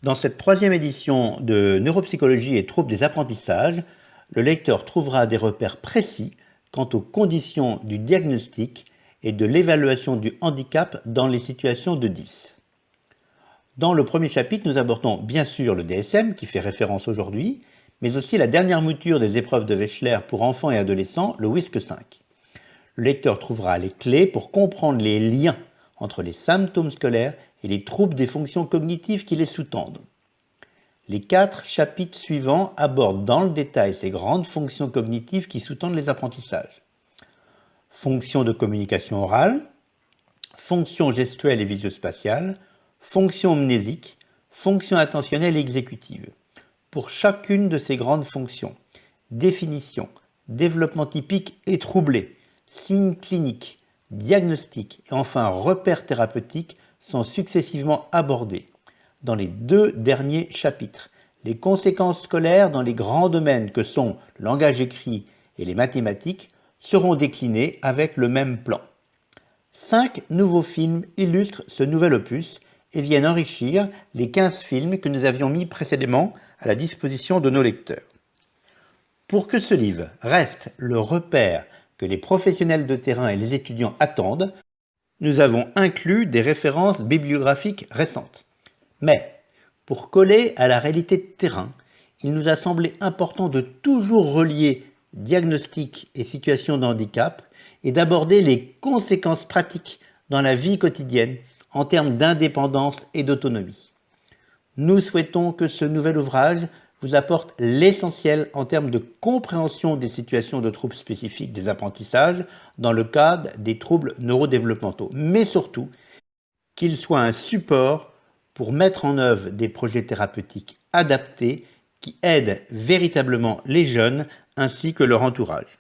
Dans cette troisième édition de Neuropsychologie et troubles des apprentissages, le lecteur trouvera des repères précis quant aux conditions du diagnostic et de l'évaluation du handicap dans les situations de 10. Dans le premier chapitre, nous abordons bien sûr le DSM, qui fait référence aujourd'hui, mais aussi la dernière mouture des épreuves de Wechsler pour enfants et adolescents, le WISC 5. Le lecteur trouvera les clés pour comprendre les liens entre les symptômes scolaires et les troubles des fonctions cognitives qui les sous-tendent. Les 4 chapitres suivants abordent dans le détail ces grandes fonctions cognitives qui sous-tendent les apprentissages. Fonctions de communication orale, fonctions gestuelles et visuospatiales, fonctions mnésiques, fonctions attentionnelles et exécutives. Pour chacune de ces grandes fonctions, définition, développement typique et troublé, signes cliniques, diagnostics et enfin repères thérapeutiques sont successivement abordés. Dans les 2 derniers chapitres, les conséquences scolaires dans les grands domaines que sont le langage écrit et les mathématiques seront déclinées avec le même plan. 5 nouveaux films illustrent ce nouvel opus et viennent enrichir les 15 films que nous avions mis précédemment à la disposition de nos lecteurs. Pour que ce livre reste le repère que les professionnels de terrain et les étudiants attendent, nous avons inclus des références bibliographiques récentes. Mais, pour coller à la réalité de terrain, il nous a semblé important de toujours relier diagnostic et situation de handicap et d'aborder les conséquences pratiques dans la vie quotidienne en termes d'indépendance et d'autonomie. Nous souhaitons que ce nouvel ouvrage vous apporte l'essentiel en termes de compréhension des situations de troubles spécifiques des apprentissages dans le cadre des troubles neurodéveloppementaux, mais surtout qu'il soit un support pour mettre en œuvre des projets thérapeutiques adaptés qui aident véritablement les jeunes ainsi que leur entourage.